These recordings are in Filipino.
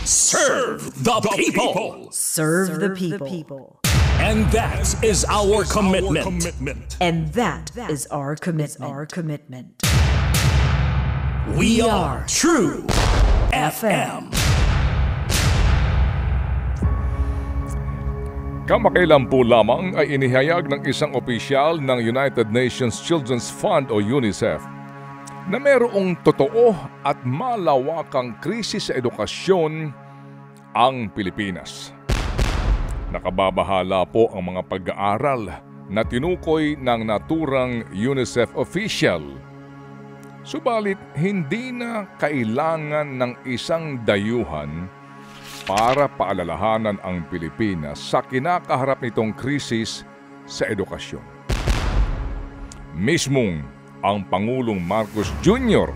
Serve the people. Serve the people. And that is our commitment. And that is our commitment. We are True FM. Kamakailan po lamang ay inihayag ng isang opisyal ng United Nations Children's Fund o UNICEF na mayroong totoo at malawakang krisis sa edukasyon ang Pilipinas. Nakababahala po ang mga pag-aaral na tinukoy ng naturang UNICEF official. Subalit hindi na kailangan ng isang dayuhan para paalalahanan ang Pilipinas sa kinakaharap nitong krisis sa edukasyon. Mismong ang Pangulong Marcos Jr.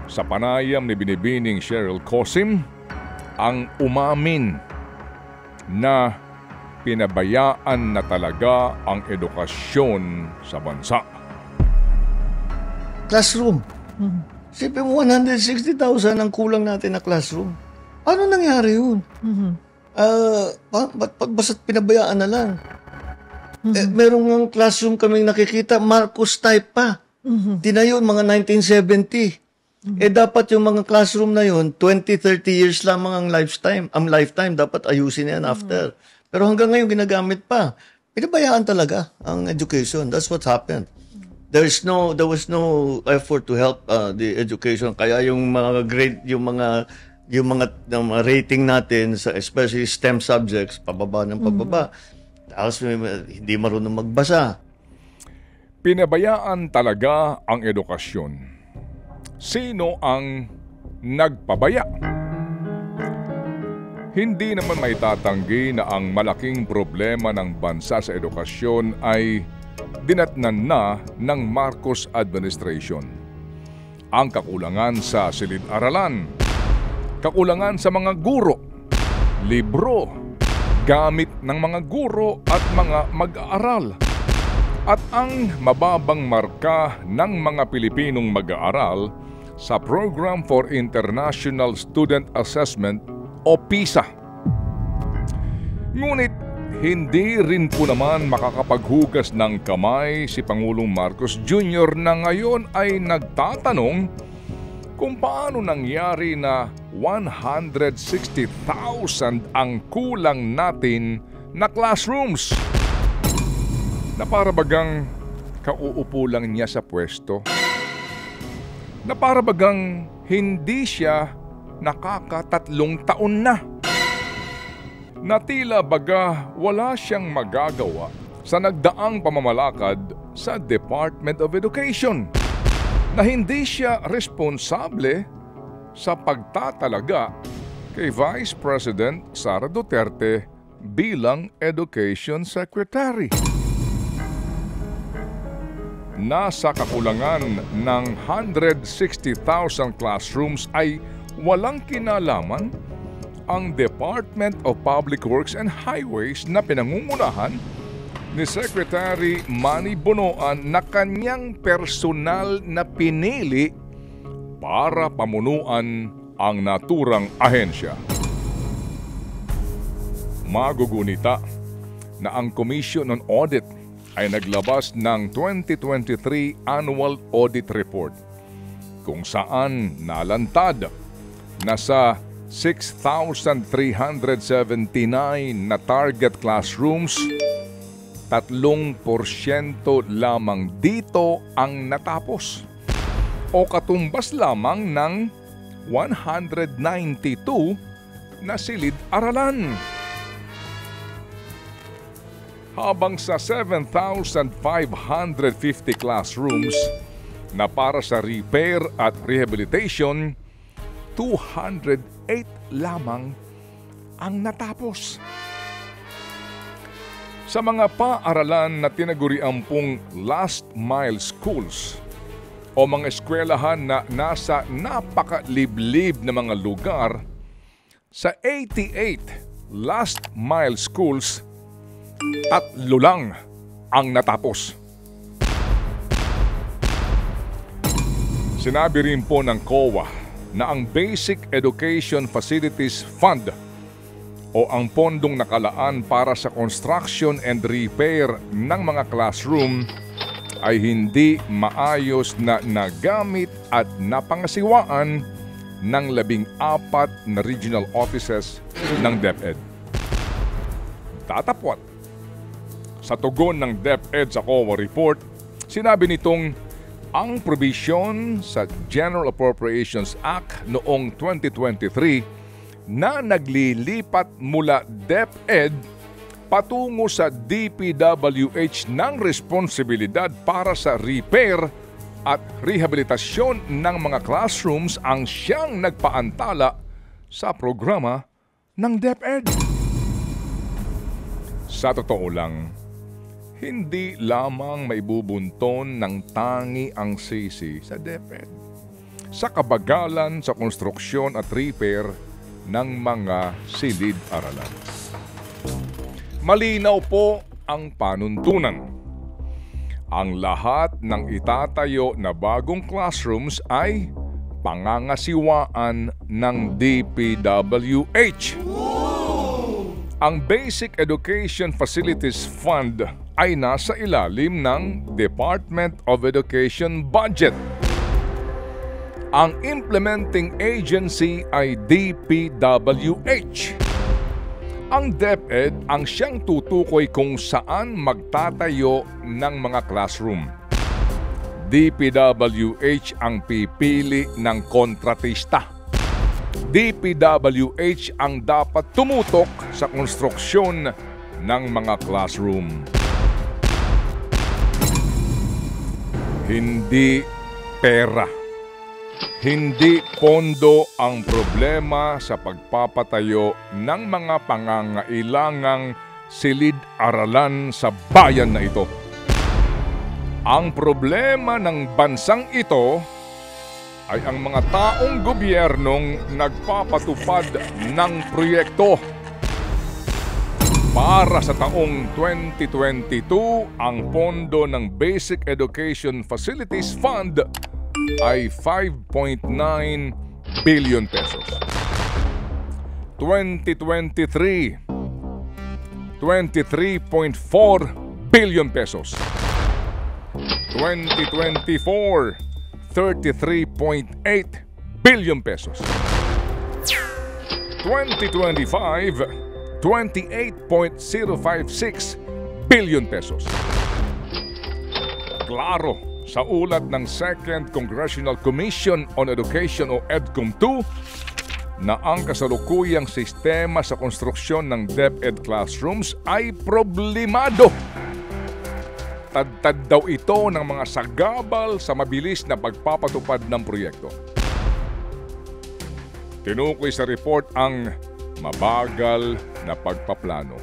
sa panayam ni Binibining Cheryl Cosim ang umamin na pinabayaan na talaga ang edukasyon sa bansa. Classroom. Sipin mo, 160,000 ang kulang natin na classroom. Ano nangyari yun? Basta't pinabayaan na lang. Merong ng classroom kaming nakikita, Marcos type pa. Tinayo mga 1970. Dapat yung mga classroom na yun, 20-30 years lamang ang lifetime. Dapat ayusin yan after. Pero hanggang ngayon ginagamit pa. Pinabayaan talaga ang education. That's what happened. There was no effort to help the education. Kaya yung mga grade, yung mga rating natin, especially STEM subjects, pababa ng pababa. Tapos hindi marunong magbasa. Pinabayaan talaga ang edukasyon. Sino ang nagpabaya? Hindi naman may tatanggi na ang malaking problema ng bansa sa edukasyon ay dinatnan na ng Marcos administration. Ang kakulangan sa silid-aralan, kakulangan sa mga guro, libro, gamit ng mga guro at mga mag-aaral, at ang mababang marka ng mga Pilipinong mag-aaral sa Program for International Student Assessment o PISA. Ngunit hindi rin po naman makakapaghugas ng kamay si Pangulong Marcos Jr. na ngayon ay nagtatanong kung paano nangyari na 160,000 ang kulang natin na classrooms. Na para bagang kauupo lang niya sa pwesto. Na para bagang hindi siya nakakatatlong taon na. Na tila baga wala siyang magagawa sa nagdaang pamamalakad sa Department of Education. Na hindi siya responsable sa pagtatalaga kay Vice President Sara Duterte bilang Education Secretary. Nasa kakulangan ng 160,000 classrooms ay walang kinalaman ang Department of Public Works and Highways na pinangungunahan ni Secretary Manny Bonoan na kanyang personal na pinili para pamunuan ang naturang ahensya. Magugunita na ang Commission on Audit ay naglabas ng 2023 Annual Audit Report kung saan nalantad na sa 6,379 na target classrooms, 3% lamang dito ang natapos o katumbas lamang ng 192 na silid-aralan. Habang sa 7,550 classrooms na para sa repair at rehabilitation, 208 lamang ang natapos. Sa mga paaralan na tinaguriang pong last mile schools o mga eskwelahan na nasa napakaliblib na mga lugar, sa 88 last mile schools, 3 lang ang natapos. Sinabi rin po ng COA na ang Basic Education Facilities Fund o ang pondong nakalaan para sa construction and repair ng mga classroom ay hindi maayos na nagamit at napangasiwaan ng 14 na regional offices ng DepEd. Tatapwat. Sa tugon ng DepEd sa COA report, sinabi nitong ang provision sa General Appropriations Act noong 2023 na naglilipat mula DepEd patungo sa DPWH ng responsibilidad para sa repair at rehabilitasyon ng mga classrooms ang siyang nagpaantala sa programa ng DepEd. Sa totoo lang, hindi lamang maibubunton ng tangi ang sisi sa DepEd sa kabagalan sa konstruksyon at repair ng mga silid-aralan. Malinaw po ang panuntunan. Ang lahat ng itatayo na bagong classrooms ay pangangasiwaan ng DPWH. Ang Basic Education Facilities Fund ay nasa ilalim ng Department of Education budget. Ang implementing agency ay DPWH. Ang DepEd ang siyang tutukoy kung saan magtatayo ng mga classroom. DPWH ang pipili ng kontratista. DPWH ang dapat tumutok sa konstruksyon ng mga classroom. Hindi pera. Hindi pondo ang problema sa pagpapatayo ng mga pangangailangang silid-aralan sa bayan na ito. Ang problema ng bansang ito ay ang mga taong gobyernong nagpapatupad ng proyekto. Para sa taong 2022, ang pondo ng Basic Education Facilities Fund ay 5.9 billion pesos. 2023, 23.4 billion pesos. 2024, 33.8 billion pesos. 2025, 28.056 billion pesos. Klaro sa ulat ng Second Congressional Commission on Education o EDCOM-2 na ang kasalukuyang sistema sa konstruksyon ng DepEd classrooms ay problemado. Tad-tad daw ito ng mga sagabal sa mabilis na pagpapatupad ng proyekto. Tinukoy sa report ang mabagal na pagpaplano,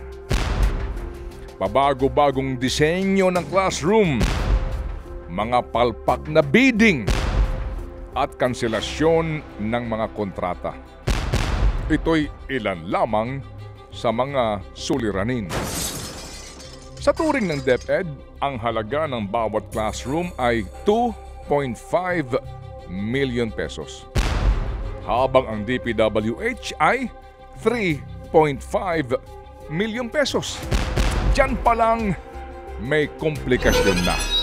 pabago-bagong disenyo ng classroom, mga palpak na bidding at kanselasyon ng mga kontrata. Ito'y ilan lamang sa mga suliranin. Sa turing ng DepEd, ang halaga ng bawat classroom ay 2.5 million pesos. Habang ang DPWH ay 3.5 million pesos. Diyan pa lang may komplikasyon na.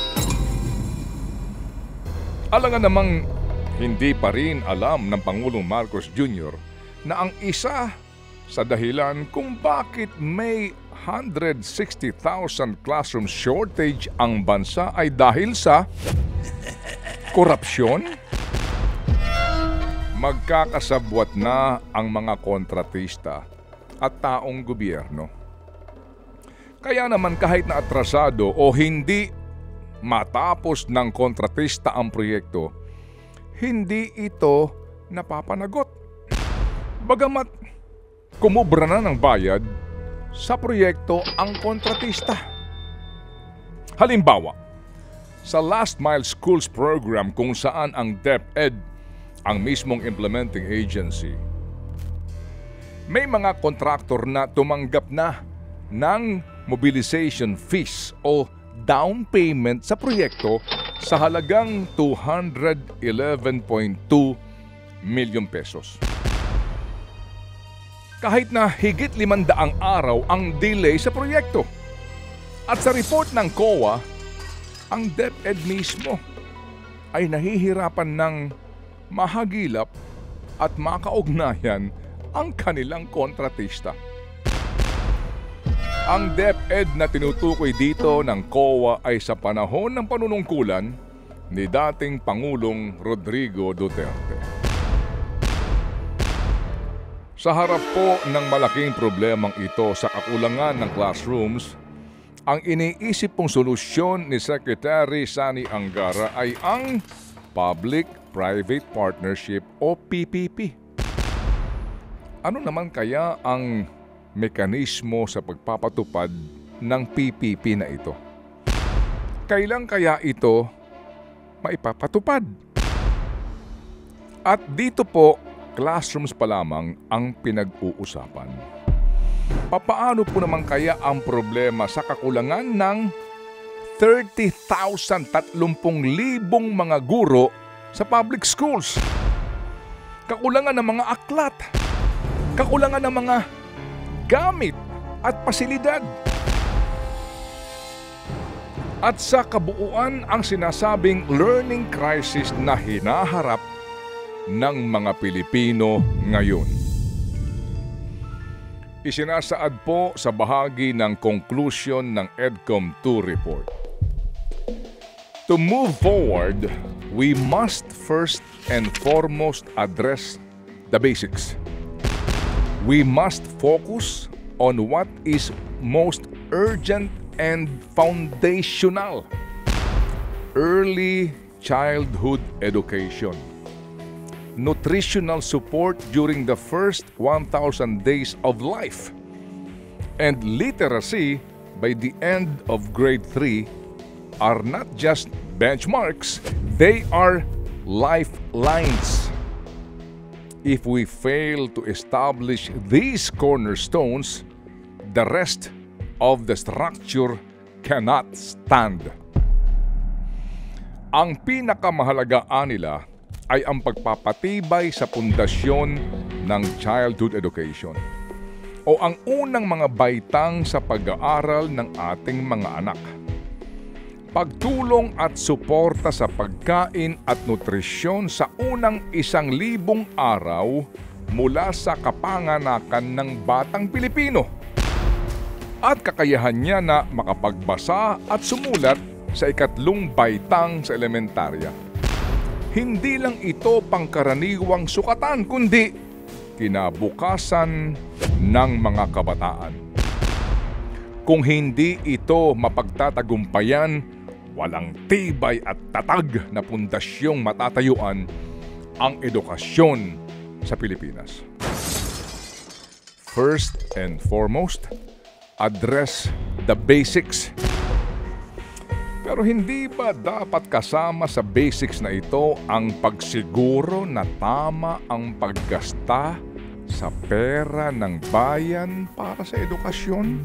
Alangan namang hindi pa rin alam ng Pangulong Marcos Jr. na ang isa sa dahilan kung bakit may 160,000 classroom shortage ang bansa ay dahil sa korupsyon. Magkakasabwat na ang mga kontratista at taong gobyerno. Kaya naman kahit na atrasado o hindi matapos ng kontratista ang proyekto, hindi ito napapanagot. Bagamat kumubra na ng bayad sa proyekto ang kontratista. Halimbawa, sa Last Mile Schools program kung saan ang DepEd ang mismong implementing agency, may mga kontraktor na tumanggap na ng mobilization fees o down payment sa proyekto sa halagang 211.2 milyong pesos. Kahit na higit 500 araw ang delay sa proyekto. At sa report ng COA, ang DepEd mismo ay nahihirapan ng mahagilap at makaugnayan ang kanilang kontratista. Ang DepEd na tinutukoy dito ng COA ay sa panahon ng panunungkulan ni dating Pangulong Rodrigo Duterte. Sa harap po ng malaking problemang ito sa kakulangan ng classrooms, ang iniisip pong solusyon ni Secretary Sani Angara ay ang Public-Private Partnership o PPP. Ano naman kaya ang mekanismo sa pagpapatupad ng PPP na ito? Kailan kaya ito maipapatupad? At dito po, classrooms pa lamang ang pinag-uusapan. Papaano po naman kaya ang problema sa kakulangan ng 30,000 mga guro sa public schools? Kakulangan ng mga aklat, kakulangan ng mga gamit at pasilidad. At sa kabuuan ang sinasabing learning crisis na hinaharap ng mga Pilipino ngayon. Isinasaad po sa bahagi ng conclusion ng EDCOM 2 report. To move forward, we must first and foremost address the basics. We must focus on what is most urgent and foundational. Early childhood education. Nutritional support during the first 1,000 days of life, and literacy by the end of grade 3 are not just benchmarks, they are lifelines. If we fail to establish these cornerstones, the rest of the structure cannot stand. Ang pinakamahalagaan nila ay ang pagpapatibay sa pundasyon ng childhood education o ang unang mga baitang sa pag-aaral ng ating mga anak. Pagtulong at suporta sa pagkain at nutrisyon sa unang 1,000 araw mula sa kapanganakan ng batang Pilipino at kakayahan niya na makapagbasa at sumulat sa 3 baitang sa elementarya. Hindi lang ito pangkaraniwang sukatan, kundi kinabukasan ng mga kabataan. Kung hindi ito mapagtatagumpayan, walang tibay at tatag na pundasyong matatayuan ang edukasyon sa Pilipinas. First and foremost, address the basics. Pero hindi ba dapat kasama sa basics na ito ang pagsiguro na tama ang paggasta sa pera ng bayan para sa edukasyon?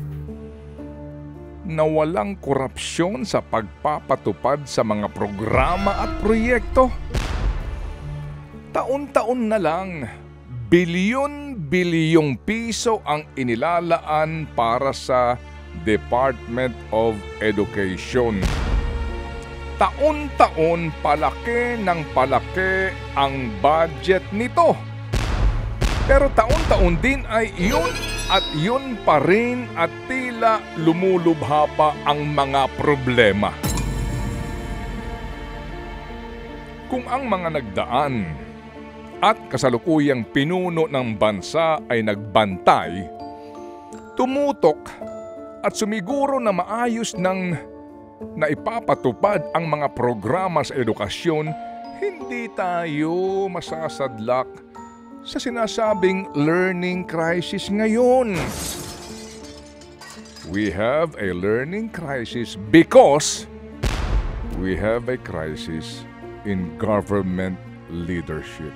Na walang korupsyon sa pagpapatupad sa mga programa at proyekto? Taon-taon na lang, bilyon-bilyong piso ang inilalaan para sa Department of Education. Taon-taon palaki ng palaki ang budget nito. Pero taon-taon din ay yun at yun pa rin at tila lumulubha pa ang mga problema. Kung ang mga nagdaan at kasalukuyang pinuno ng bansa ay nagbantay, tumutok at sumiguro na maayos ng naipapatupad ang mga programa sa edukasyon, hindi tayo masasadlak sa sinasabing learning crisis ngayon. We have a learning crisis because we have a crisis in government leadership.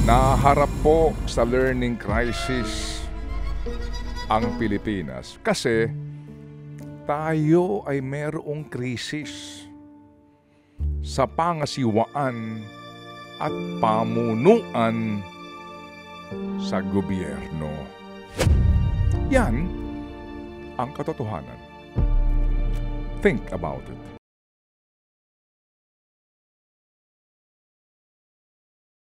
Naharap po sa learning crisis ang Pilipinas kasi tayo ay mayroong krisis sa pangasiwaan at pamunuan sa gobyerno. Yan ang katotohanan. Think about it.